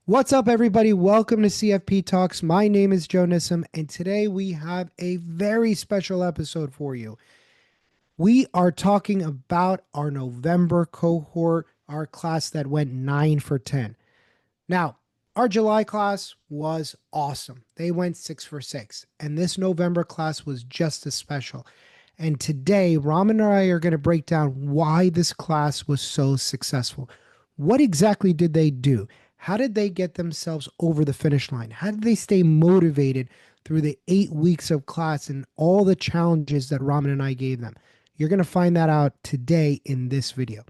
What's up, everybody? Welcome to CFP Talks. My name is Joe Nissim, and today we have a very special episode for you. We are talking about our November cohort, our class that went 9 for 10. Now, our July class was awesome. They went 6 for 6, and this November class was just as special. And today, Raman and I are going to break down why this class was so successful. What exactly did they do? How did they get themselves over the finish line? How did they stay motivated through the 8 weeks of class and all the challenges that Raman and I gave them? You're going to find that out today in this video.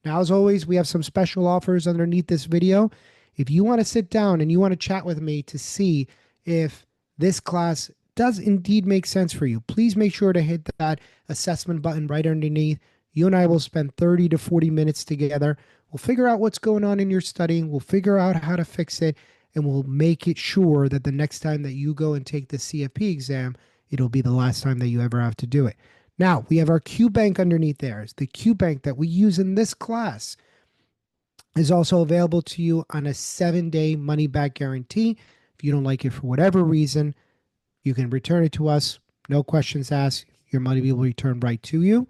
Now, as always, we have some special offers underneath this video. If you want to sit down and you want to chat with me to see if this class does indeed make sense for you, please make sure to hit that assessment button right underneath. You and I will spend 30 to 40 minutes together. We'll figure out what's going on in your studying. We'll figure out how to fix it, and we'll make it sure that the next time that you go and take the CFP exam, it'll be the last time that you ever have to do it. Now, we have our Q bank underneath there. The Q bank that we use in this class is also available to you on a 7-day money back guarantee. If you don't like it for whatever reason, you can return it to us. No questions asked. Your money will be returned right to you.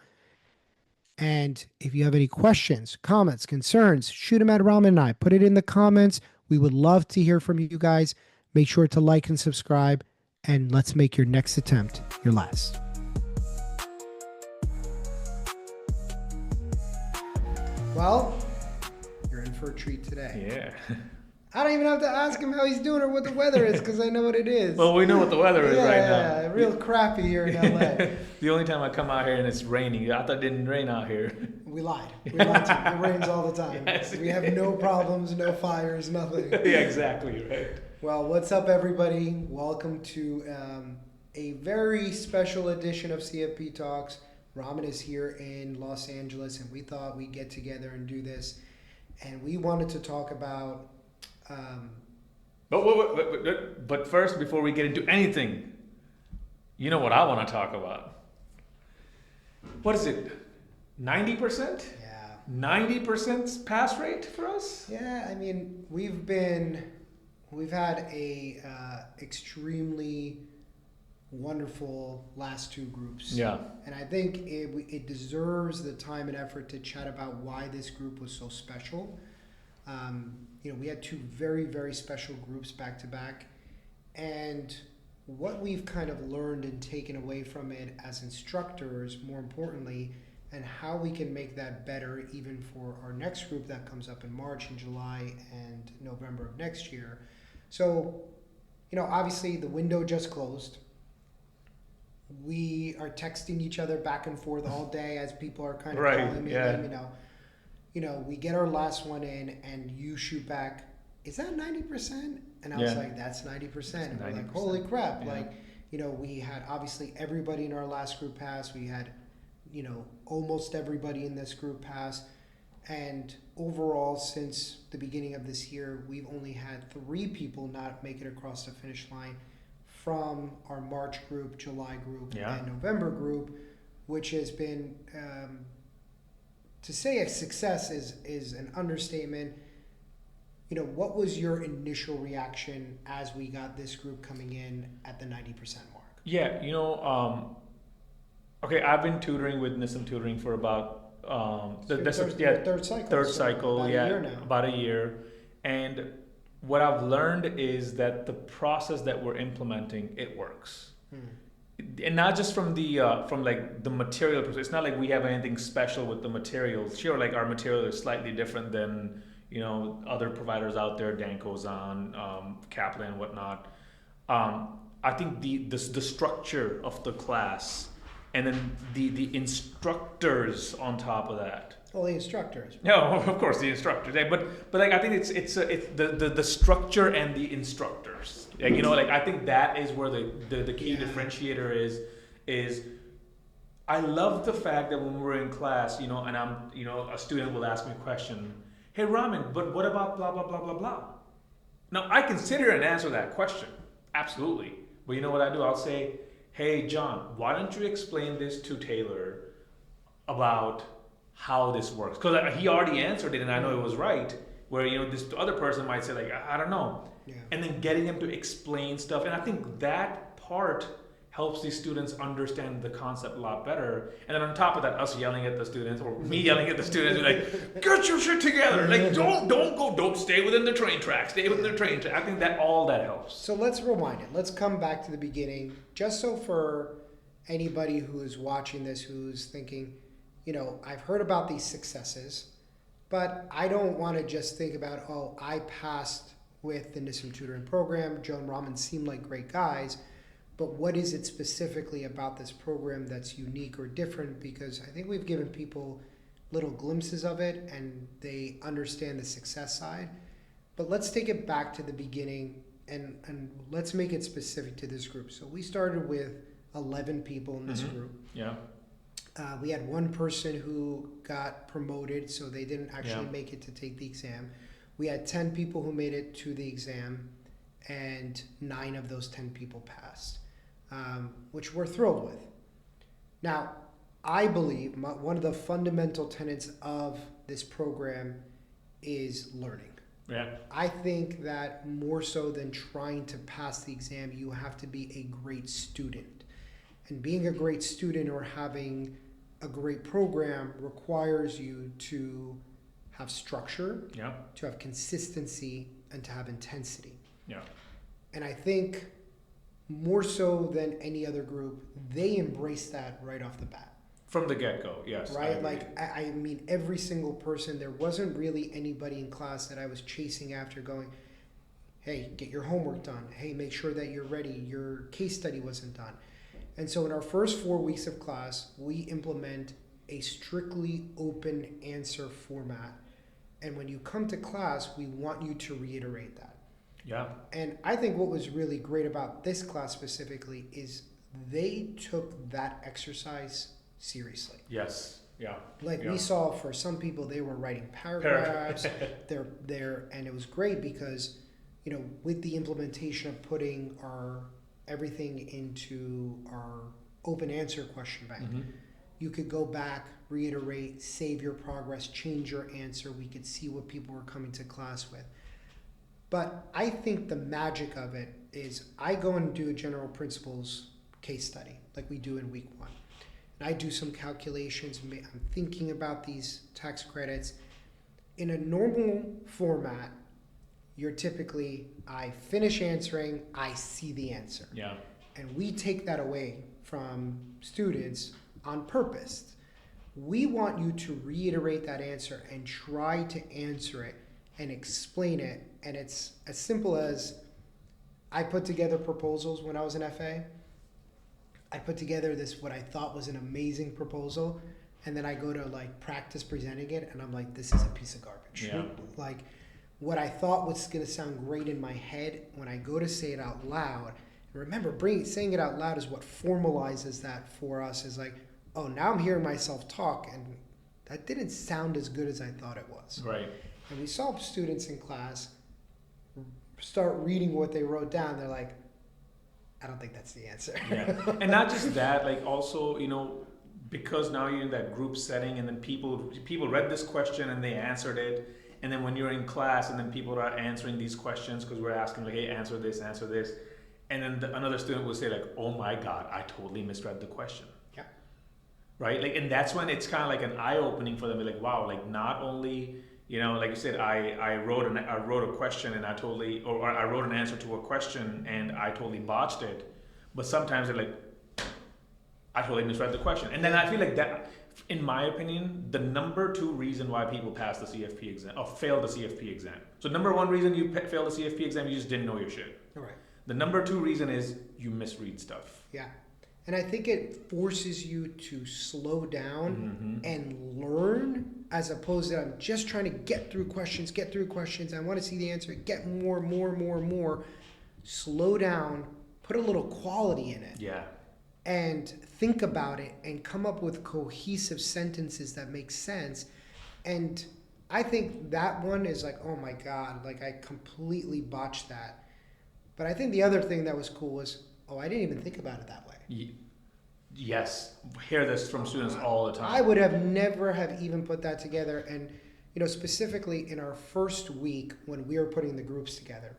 And if you have any questions, comments, concerns, shoot them at Raman and I. Put it in the comments. We would love to hear from you guys. Make sure to like and subscribe, and let's make your next attempt your last. Well, you're in for a treat today. Yeah. I don't even have to ask him how he's doing or what the weather is because I know what it is. Well, we know what the weather is right now. Yeah, real crappy here in LA. The only time I come out here and it's raining. I thought it didn't rain out here. We lied. We lied to you. It rains all the time. Yes. We have no problems, no fires, nothing. Yeah, exactly, right. Well, what's up, everybody? Welcome to a very special edition of CFP Talks. Raman is here in Los Angeles, and we thought we'd get together and do this. And we wanted to talk about... But first, before we get into anything, you know what I want to talk about? What is it? 90%? Yeah. 90% pass rate for us? Yeah, I mean, we've had a extremely wonderful last two groups. Yeah. And I think it deserves the time and effort to chat about why this group was so special. We had two very, very special groups back to back. And what we've kind of learned and taken away from it as instructors, more importantly, and how we can make that better even for our next group that comes up in March and July and November of next year. So, obviously the window just closed. We are texting each other back and forth all day as people are kind of calling me and letting me know. We get our last one in and you shoot back, is that 90%? And I was like, that's 90%. And we're like, holy crap. Yeah. We had obviously everybody in our last group pass. We had, almost everybody in this group pass. And overall, since the beginning of this year, we've only had 3 people not make it across the finish line from our March group, July group, and November group, which has been... to say a success is an understatement. What was your initial reaction as we got this group coming in at the 90% mark? Yeah, okay, I've been tutoring with Nissim Tutoring for about third cycle. Third cycle, about a year now. About a year. And what I've learned is that the process that we're implementing, it works. And not just from the material perspective. It's not like we have anything special with the materials. Sure, like our material is slightly different than other providers out there, Danco's on, Kaplan and whatnot. I think the structure of the class, and then the instructors on top of that. Well, the instructors. No, of course the instructors. But I think it's the structure and the instructors. I think that is where the key differentiator is. I love the fact that when we're in class, and I'm, a student will ask me a question. Hey, Raman, but what about blah blah blah blah blah? Now I can sit here and answer that question, absolutely. But you know what I do? I'll say, hey, John, why don't you explain this to Taylor about how this works? Because he already answered it and I know it was right. where this other person might say like, I don't know, Yeah. and then getting them to explain stuff. And I think that part helps these students understand the concept a lot better. And then on top of that, us yelling at the students, or me yelling at the students, like, get your shit together. Like, don't stay within the train track. Stay within the train track. I think that all that helps. So let's rewind it. Let's come back to the beginning, just so for anybody who's watching this, who's thinking, I've heard about these successes, but I don't want to just think about, oh, I passed with the NISM tutoring program. Joe and Raman seem like great guys. But what is it specifically about this program that's unique or different? Because I think we've given people little glimpses of it and they understand the success side. But let's take it back to the beginning and let's make it specific to this group. So we started with 11 people in this group. Yeah. We had one person who got promoted, so they didn't actually make it to take the exam. We had 10 people who made it to the exam, and 9 of those 10 people passed. Which we're thrilled with. Now, I believe one of the fundamental tenets of this program is learning. Yeah. I think that more so than trying to pass the exam, you have to be a great student. And being a great student or having a great program requires you to have structure, to have consistency, and to have intensity. Yeah. And I think more so than any other group, they embrace that right off the bat. From the get-go, yes. Right? I mean, every single person, there wasn't really anybody in class that I was chasing after going, hey, get your homework done. Hey, make sure that you're ready. Your case study wasn't done. And so in our first 4 weeks of class, we implement a strictly open answer format. And when you come to class, we want you to reiterate that. Yeah. And I think what was really great about this class specifically is they took that exercise seriously. Yes. Yeah. We saw for some people, they were writing paragraphs. And it was great because, with the implementation of putting everything into our open answer question bank, you could go back, reiterate, save your progress, change your answer. We could see what people were coming to class with. But I think the magic of it is I go and do a general principles case study like we do in week 1. And I do some calculations. I'm thinking about these tax credits. In a normal format, you're typically, I finish answering, I see the answer. Yeah. And we take that away from students on purpose. We want you to reiterate that answer and try to answer it and explain it. And it's as simple as I put together proposals when I was an FA. I put together what I thought was an amazing proposal, and then I go to practice presenting it, and I'm like, this is a piece of garbage. Yeah. What I thought was going to sound great in my head, when I go to say it out loud, and remember, saying it out loud is what formalizes that for us. Is like, oh, now I'm hearing myself talk, and that didn't sound as good as I thought it was. Right. And we saw students in class start reading what they wrote down. They're like, I don't think that's the answer. Yeah. And not just that, also, because now you're in that group setting and then people read this question and they answered it. And then when you're in class and then people are answering these questions because we're asking hey, answer this. And then another student will say oh my God, I totally misread the question. Yeah. Right? And that's when it's kind of an eye-opening for them. Wow, not only... like you said, I wrote a question and I wrote an answer to a question and I totally botched it. But sometimes they're like, I totally misread the question. And then I feel like that, in my opinion, the number 2 reason why people pass the CFP exam or fail the CFP exam. So number 1 reason you fail the CFP exam, you just didn't know your shit. All right. The number 2 reason is you misread stuff. Yeah. And I think it forces you to slow down and learn, as opposed to I'm just trying to get through questions. I want to see the answer, get more. Slow down, put a little quality in it. Yeah. And think about it and come up with cohesive sentences that make sense. And I think that one is oh my God, I completely botched that. But I think the other thing that was cool was, I didn't even think about it that way. Yes, hear this from students all the time. I would have never have even put that together. And specifically in our first week when we were putting the groups together.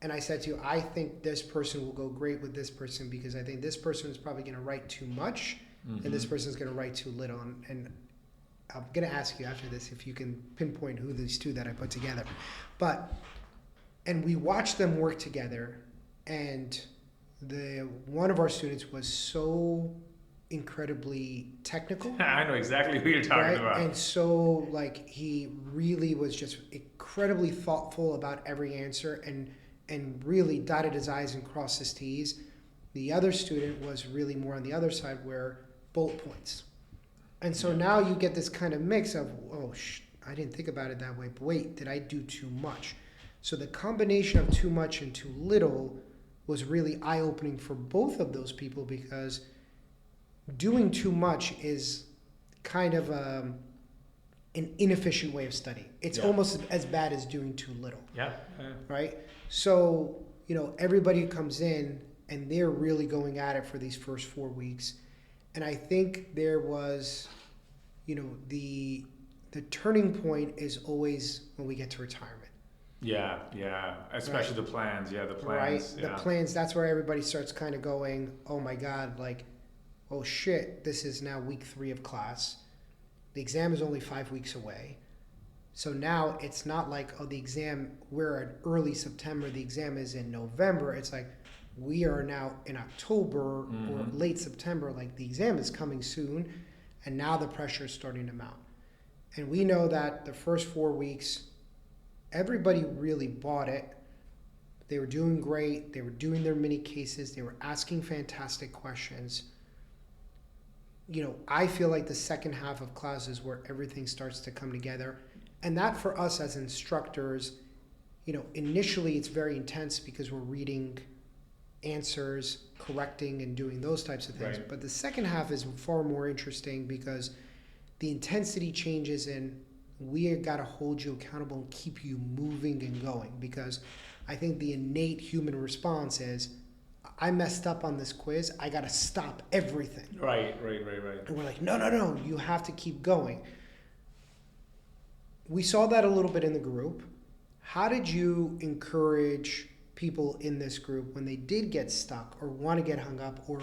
And I said to you, I think this person will go great with this person because I think this person is probably going to write too much and this person is going to write too little. And I'm going to ask you after this if you can pinpoint who these two that I put together. And we watched them work together, and one of our students was so incredibly technical. I know exactly who you're talking about. And so he really was just incredibly thoughtful about every answer and really dotted his I's and crossed his T's. The other student was really more on the other side where bullet points. And so now you get this kind of mix of, I didn't think about it that way, but wait, did I do too much? So the combination of too much and too little was really eye-opening for both of those people because doing too much is kind of an inefficient way of studying. It's almost as bad as doing too little. Yeah. Right? So, everybody comes in and they're really going at it for these first 4 weeks. And I think there was, the turning point is always when we get to retirement. Yeah. Especially the plans. Yeah, the plans. Right? The plans, that's where everybody starts kind of going, oh my God, oh shit, this is now week 3 of class. The exam is only 5 weeks away. So now it's not the exam, we're in early September, the exam is in November. It's we are now in October or late September, the exam is coming soon, and now the pressure is starting to mount. And we know that the first 4 weeks, everybody really bought it. They were doing great. They were doing their mini cases. They were asking fantastic questions. I feel like the second half of class is where everything starts to come together. And that for us as instructors, initially it's very intense because we're reading answers, correcting and doing those types of things. Right. But the second half is far more interesting because the intensity changes and we got to hold you accountable and keep you moving and going, because I think the innate human response is, I messed up on this quiz, I got to stop everything. Right. And we're no, you have to keep going. We saw that a little bit in the group. How did you encourage people in this group when they did get stuck or want to get hung up, or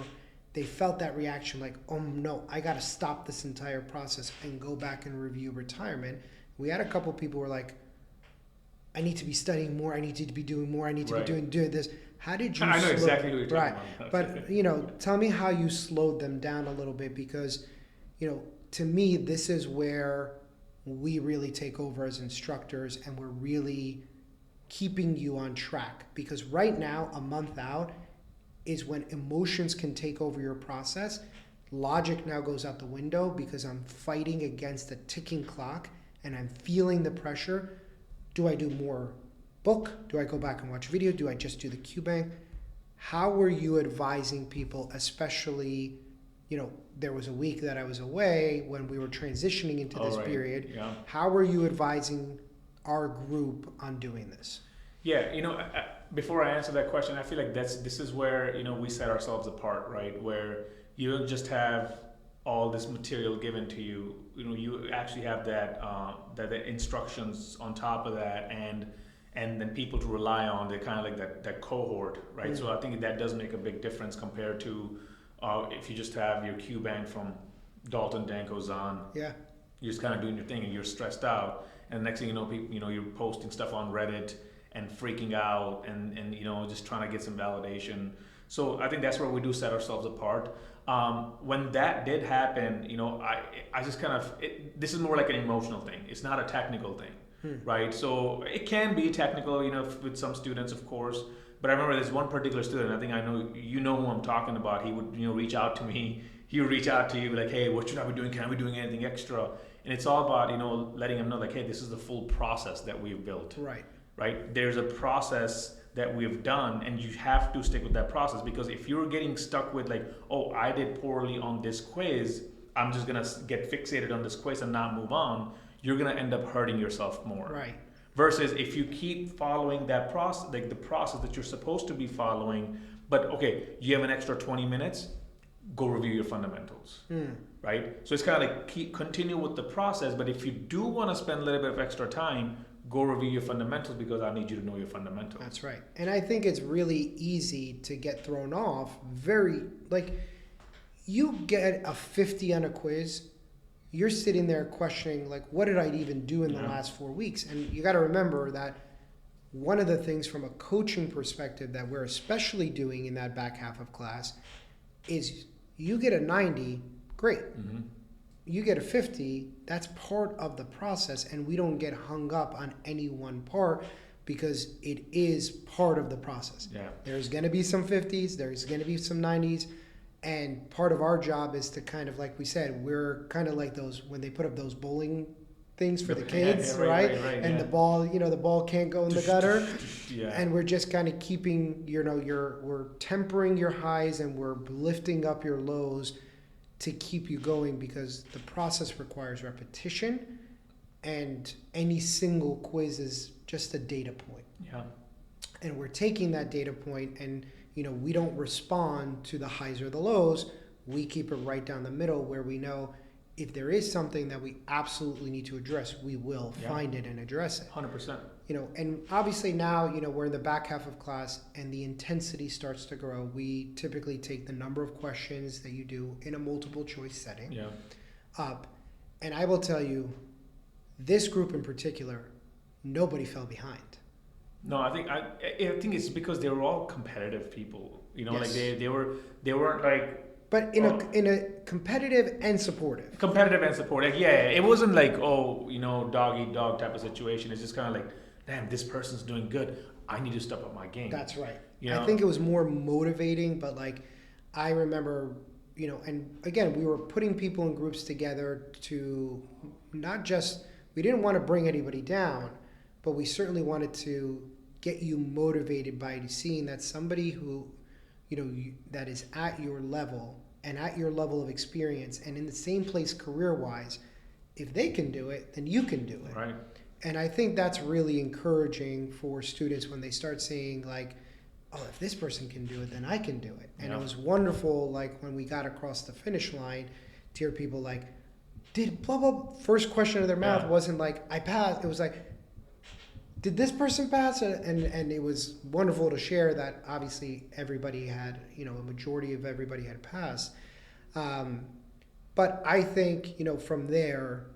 they felt that reaction oh no, I got to stop this entire process and go back and review retirement? We had a couple people who were I need to be studying more, I need to be doing more, I need to be doing this. How did you I know exactly what you're talking about. But tell me how you slowed them down a little bit, because to me this is where we really take over as instructors and we're really keeping you on track, because right now, a month out, is when emotions can take over your process. Logic now goes out the window because I'm fighting against a ticking clock and I'm feeling the pressure. Do I do more book? Do I go back and watch video? Do I just do the QBank? How were you advising people, especially, there was a week that I was away when we were transitioning into this period. Yeah. How were you advising our group on doing this? Yeah, before I answer that question, I feel like this is where we set ourselves apart, right? Where you don't just have all this material given to you. You actually have that the instructions on top of that, and then people to rely on. They're kind of that cohort, right? Mm-hmm. So I think that does make a big difference compared to if you just have your QBank from Dalton Danko's on. Yeah. You're just kind of doing your thing and you're stressed out, and next thing you know, people, you're posting stuff on Reddit and freaking out and just trying to get some validation. So I think that's where we do set ourselves apart. When that did happen, I just kind of, this is more like an emotional thing. It's not a technical thing, right? So it can be technical, with some students, of course. But I remember there's one particular student, I think I know, who I'm talking about. He would, reach out to me. He would reach out to you, like, hey, what should I be doing? Can I be doing anything extra? And it's all about, letting him know, hey, this is the full process that we've built. Right? There's a process that we've done, and you have to stick with that process, because if you're getting stuck with oh, I did poorly on this quiz, I'm just gonna get fixated on this quiz and not move on, you're gonna end up hurting yourself more. Right. Versus if you keep following that process, the process that you're supposed to be following, but okay, you have an extra 20 minutes, go review your fundamentals, Hmm. right? So it's kind of like continue with the process, but if you do want to spend a little bit of extra time, go review your fundamentals because I need you to know your fundamentals. That's right. And I think it's really easy to get thrown off. You get a 50 on a quiz, you're sitting there questioning, like, what did I even do in the last 4 weeks? And you got to remember that one of the things from a coaching perspective that we're especially doing in that back half of class is you get a 90, great. Mm-hmm. You get a 50, that's part of the process, and we don't get hung up on any one part because it is part of the process. Yeah. There's going to be some 50s, there's going to be some 90s, and part of our job is to kind of, like we said, we're kind of like those, when they put up those bowling things for the kids, right? And the ball, the ball can't go in the gutter. Yeah. And we're just kind of keeping, we're tempering your highs and we're lifting up your lows to keep you going, because the process requires repetition, and any single quiz is just a data point. Yeah. And we're taking that data point and, we don't respond to the highs or the lows. We keep it right down the middle where we know if there is something that we absolutely need to address, we will find it and address it. 100%. And obviously now, we're in the back half of class and the intensity starts to grow. We typically take the number of questions that you do in a multiple choice setting up. And I will tell you, this group in particular, nobody fell behind. No, I think it's because they were all competitive people. Yes. Like they weren't like. But in a competitive and supportive. Competitive and supportive. Yeah, it wasn't like dog eat dog type of situation. It's just kind of like, damn, this person's doing good. I need to step up my game. That's right. I think it was more motivating, but like I remember, and again, we were putting people in groups together to not just, we didn't want to bring anybody down, but we certainly wanted to get you motivated by seeing that somebody who, that is at your level and at your level of experience and in the same place career-wise, if they can do it, then you can do it. Right. And I think that's really encouraging for students when they start seeing like, oh, if this person can do it, then I can do it. And it was wonderful, like when we got across the finish line, to hear people like, did blah, blah, first question of their mouth wasn't like, I passed. It was like, did this person pass? And it was wonderful to share that obviously everybody had, a majority of everybody had passed. But I think, from there,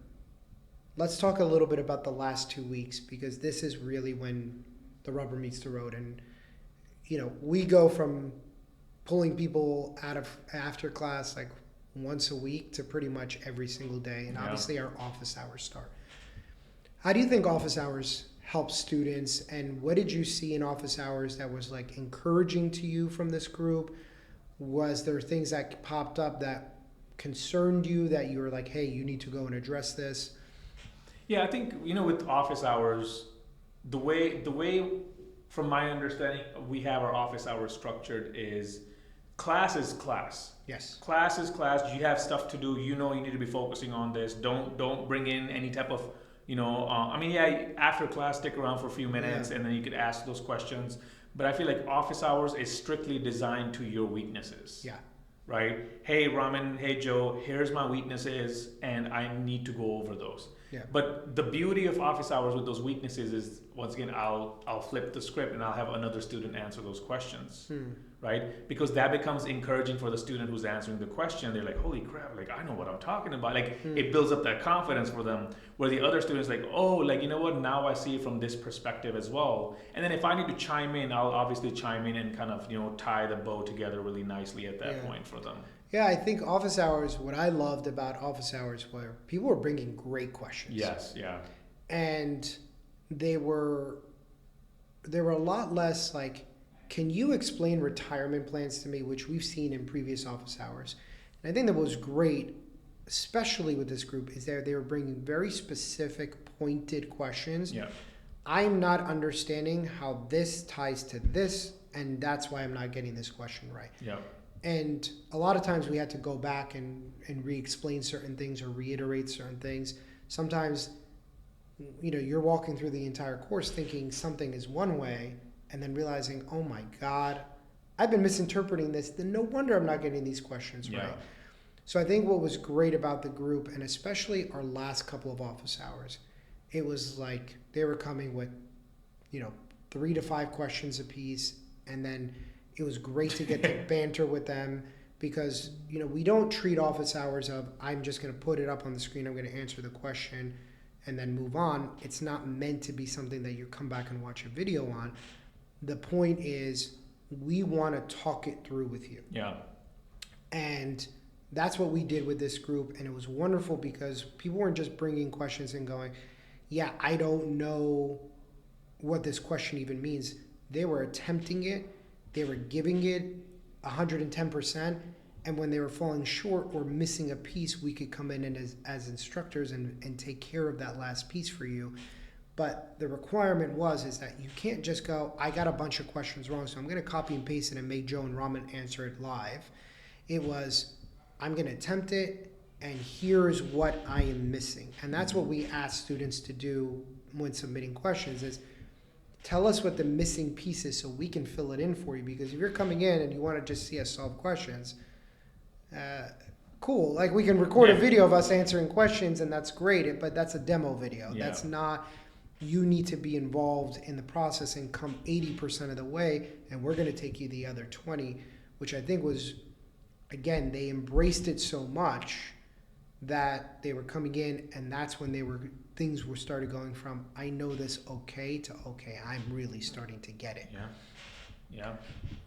let's talk a little bit about the last 2 weeks, because this is really when the rubber meets the road. And, we go from pulling people out of after class like once a week to pretty much every single day. And obviously our office hours start. How do you think office hours help students, and what did you see in office hours that was like encouraging to you from this group? Was there things that popped up that concerned you that you were like, hey, you need to go and address this? Yeah, I think, with office hours, the way from my understanding we have our office hours structured is class is class. Yes. Class is class. You have stuff to do. You need to be focusing on this. Don't bring in any type of after class, stick around for a few minutes and then you could ask those questions. But I feel like office hours is strictly designed to your weaknesses. Yeah. Right? Hey, Raman, hey, Joe, here's my weaknesses and I need to go over those. Yeah. But the beauty of office hours with those weaknesses is, once again, I'll flip the script and I'll have another student answer those questions. Right? Because that becomes encouraging for the student who's answering the question. They're like, holy crap, like I know what I'm talking about. Like it builds up that confidence for them, where the other students like, oh, like, what, now I see it from this perspective as well. And then if I need to chime in, I'll obviously chime in and kind of, tie the bow together really nicely at that point for them. Yeah, I think office hours, what I loved about office hours were people were bringing great questions. Yes, yeah. And they were a lot less like, can you explain retirement plans to me, which we've seen in previous office hours. And I think that was great, especially with this group, is that they were bringing very specific, pointed questions. Yeah. I'm not understanding how this ties to this, and that's why I'm not getting this question right. Yeah. And a lot of times we had to go back and re-explain certain things or reiterate certain things. Sometimes, you're walking through the entire course thinking something is one way, and then realizing, oh my God, I've been misinterpreting this, then no wonder I'm not getting these questions Yeah. right. So I think what was great about the group, and especially our last couple of office hours, it was like they were coming with, 3 to 5 questions apiece, and then it was great to get to banter with them because, we don't treat office hours of I'm just going to put it up on the screen, I'm going to answer the question, and then move on. It's not meant to be something that you come back and watch a video on. The point is we want to talk it through with you. Yeah. And that's what we did with this group. And it was wonderful because people weren't just bringing questions and going, yeah, I don't know what this question even means. They were attempting it. They were giving it 110%. And when they were falling short or missing a piece, we could come in and as instructors and take care of that last piece for you. But the requirement is that you can't just go, I got a bunch of questions wrong, so I'm going to copy and paste it and make Joe and Raman answer it live. It was, I'm going to attempt it, and here's what I am missing. And that's what we ask students to do when submitting questions is tell us what the missing piece is so we can fill it in for you. Because if you're coming in and you want to just see us solve questions, cool. Like we can record a video of us answering questions, and that's great, but that's a demo video. Yeah. That's not... You need to be involved in the process and come 80% of the way, and we're going to take you the other 20, which I think was, again, they embraced it so much that they were coming in, and that's when things were started going from, I know this okay, to okay, I'm really starting to get it. Yeah. Yeah.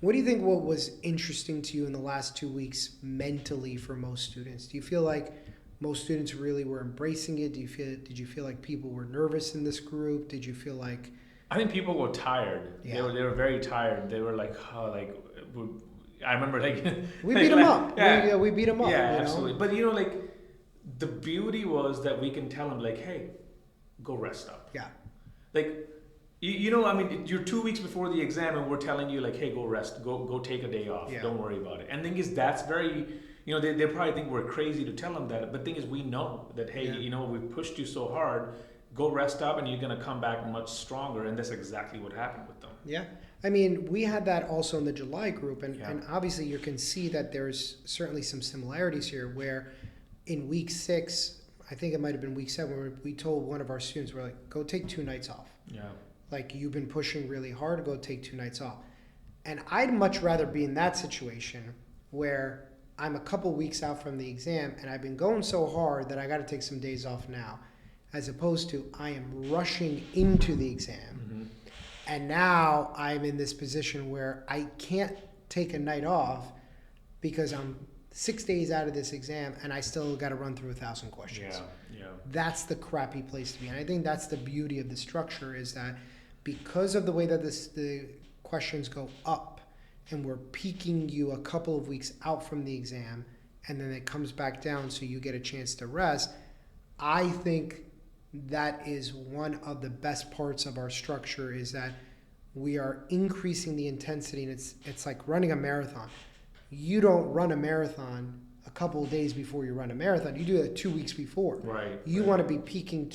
What do you think what was interesting to you in the last 2 weeks mentally for most students? Do you feel like most students really were embracing it? Did you feel like people were nervous in this group? Did you feel like... I think people were tired. Yeah. They were very tired. They were like, I remember like... We beat them up. Yeah. We beat them up. Yeah, absolutely. But the beauty was that we can tell them like, hey, go rest up. Yeah. Like, you're 2 weeks before the exam and we're telling you like, hey, go rest, go take a day off. Yeah. Don't worry about it. And the thing is, that's very... they probably think we're crazy to tell them that, but the thing is we know that, hey, we've pushed you so hard, go rest up and you're going to come back much stronger, and that's exactly what happened with them. Yeah. I mean, we had that also in the July group, and obviously you can see that there's certainly some similarities here where in week 6, I think it might have been week 7, where we told one of our students, we're like, go take 2 nights off. Yeah. Like, you've been pushing really hard, go take 2 nights off. And I'd much rather be in that situation where I'm a couple weeks out from the exam and I've been going so hard that I got to take some days off now, as opposed to I am rushing into the exam. Mm-hmm. And now I'm in this position where I can't take a night off because I'm 6 days out of this exam and I still got to run through 1,000 questions. Yeah. That's the crappy place to be. And I think that's the beauty of the structure, is that because of the way that the questions go up, and we're peaking you a couple of weeks out from the exam, and then it comes back down so you get a chance to rest. I think that is one of the best parts of our structure, is that we are increasing the intensity, and it's like running a marathon. You don't run a marathon a couple of days before you run a marathon. You do it 2 weeks before. Right. You want to be peaking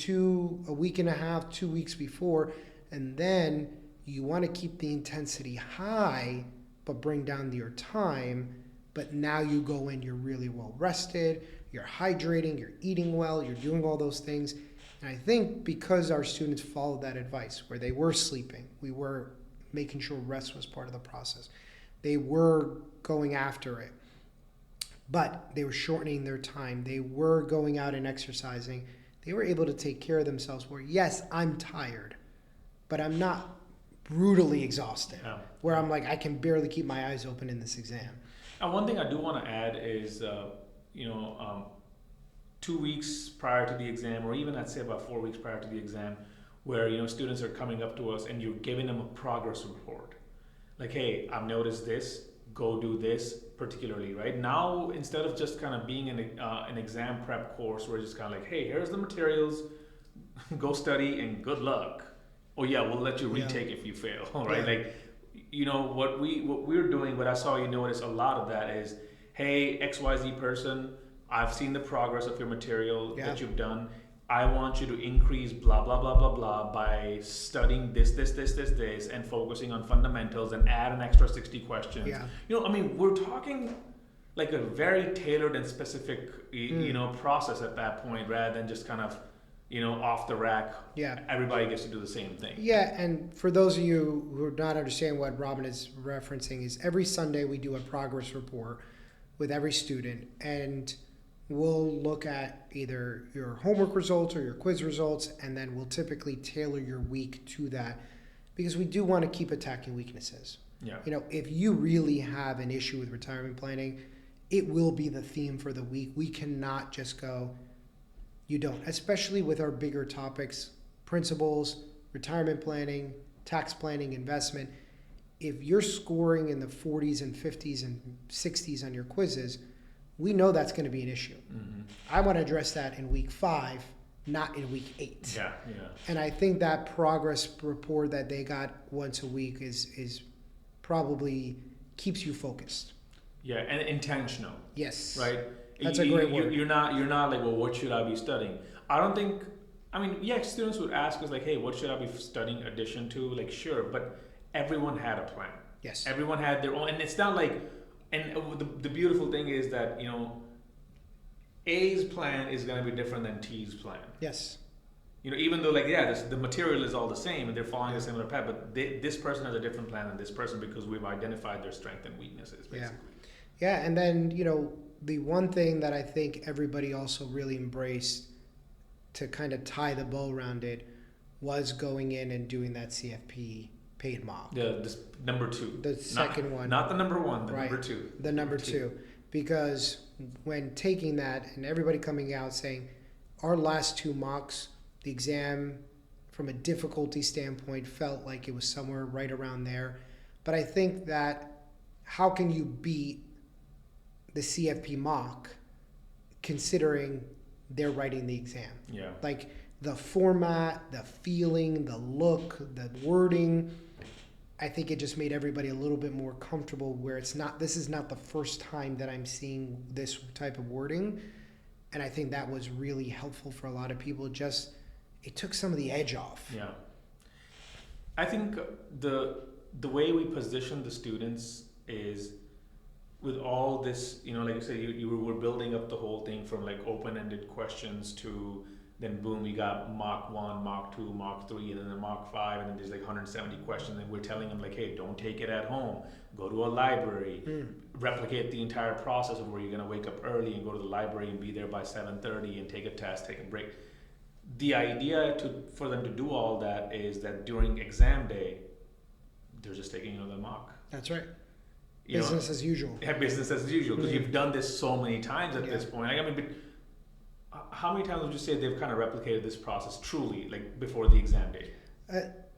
a week and a half, 2 weeks before, and then you want to keep the intensity high but bring down your time. But now you go in, you're really well rested, you're hydrating, you're eating well, you're doing all those things. And I think because our students followed that advice, where they were sleeping, we were making sure rest was part of the process, they were going after it, but they were shortening their time, they were going out and exercising, they were able to take care of themselves, where yes, I'm tired, but I'm not brutally exhausted, where I'm like, I can barely keep my eyes open in this exam. And one thing I do want to add is, 2 weeks prior to the exam, or even I'd say about 4 weeks prior to the exam, where students are coming up to us and you're giving them a progress report. Like, hey, I've noticed this, go do this particularly, right? Now, instead of just kind of being an exam prep course where it's just kind of like, hey, here's the materials, go study and good luck. Oh yeah, we'll let you retake if you fail, right? Like, what we're doing, what I saw you notice a lot of that is, hey, XYZ person, I've seen the progress of your material that you've done. I want you to increase blah blah blah blah blah by studying this and focusing on fundamentals and add an extra 60 questions. Yeah. I mean, we're talking like a very tailored and specific process at that point, rather than just kind of off the rack. Yeah. Everybody gets to do the same thing. Yeah, and for those of you who are not understanding what Raman is referencing, is every Sunday we do a progress report with every student, and we'll look at either your homework results or your quiz results, and then we'll typically tailor your week to that, because we do want to keep attacking weaknesses. Yeah. If you really have an issue with retirement planning, it will be the theme for the week. We cannot just go, you don't, especially with our bigger topics, principles, retirement planning, tax planning, investment. If you're scoring in the 40s and 50s and 60s on your quizzes, we know that's going to be an issue. Mm-hmm. I want to address that in week 5, not in week 8. Yeah. And I think that progress report that they got once a week is probably keeps you focused. Yeah, and intentional. Yes. Right? That's a great word. You're not like, well, what should I be studying? Students would ask us like, hey, what should I be studying addition to? Like, sure, but everyone had a plan. Yes. Everyone had their own, and it's not like, and the beautiful thing is that, A's plan is going to be different than T's plan. Yes. Even though the material is all the same and they're following a similar path, but this person has a different plan than this person because we've identified their strengths and weaknesses, basically. Yeah, and then, the one thing that I think everybody also really embraced to kind of tie the bow around it was going in and doing that CFP paid mock. This number 2. The second one. Not the number 1, the right, number 2. The number 2. Because when taking that and everybody coming out saying, our last 2 mocks, the exam from a difficulty standpoint felt like it was somewhere right around there. But I think that how can you beat the CFP mock considering they're writing the exam? Yeah. Like the format, the feeling, the look, the wording, I think it just made everybody a little bit more comfortable where this is not the first time that I'm seeing this type of wording. And I think that was really helpful for a lot of people. It took some of the edge off. Yeah. I think the way we position the students is with all this, like you said, you were building up the whole thing from like open-ended questions to then boom, you got Mach 1, Mach 2, Mach 3, and then the Mach 5, and then there's like 170 questions, and we're telling them like, hey, don't take it at home. Go to a library, replicate the entire process of where you're gonna wake up early and go to the library and be there by 7:30 and take a test, take a break. The idea for them to do all that is that during exam day, they're just taking another mock. That's right. Business as usual. Yeah, business as usual, because you've done this so many times at this point. But how many times would you say they've kind of replicated this process truly, like before the exam day?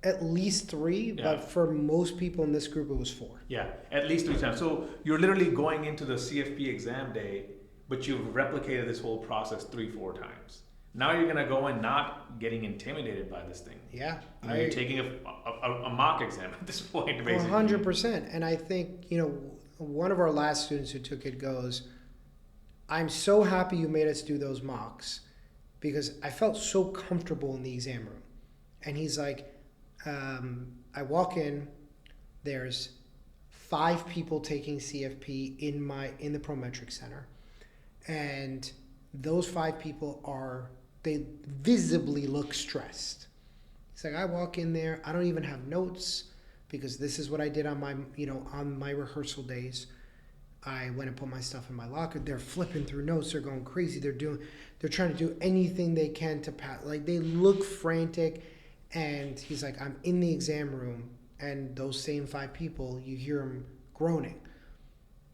At least 3, but for most people in this group, it was 4. Yeah, at least 3 times. So you're literally going into the CFP exam day, but you've replicated this whole process 3-4 times. Now you're gonna go in not getting intimidated by this thing. Yeah, you're taking a mock exam at this point, basically. 100%. And I think one of our last students who took it goes, "I'm so happy you made us do those mocks because I felt so comfortable in the exam room." And he's like, "I walk in, there's 5 people taking CFP in the Prometric Center, and those 5 people they visibly look stressed." He's like, "I walk in there, I don't even have notes because this is what I did on my rehearsal days. I went and put my stuff in my locker. They're flipping through notes. They're going crazy. They're trying to do anything they can to pass. Like they look frantic." And he's like, "I'm in the exam room, and those same 5 people, you hear them groaning.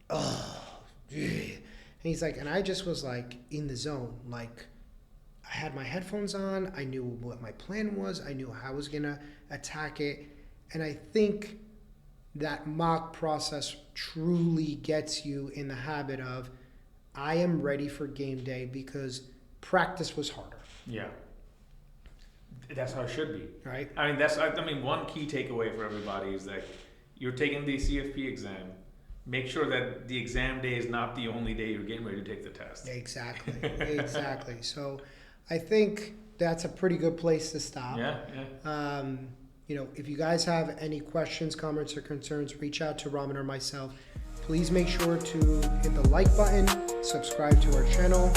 Oh, yeah." And he's like, and I just was like in the zone. Like I had my headphones on. I knew what my plan was. I knew how I was gonna attack it. And I think that mock process truly gets you in the habit of, I am ready for game day because practice was harder. Yeah. That's how it should be. Right? One key takeaway for everybody is that you're taking the CFP exam. Make sure that the exam day is not the only day you're getting ready to take the test. Exactly. So I think that's a pretty good place to stop. Yeah, yeah. If you guys have any questions, comments, or concerns, reach out to Raman or myself. Please make sure to hit the like button, subscribe to our channel,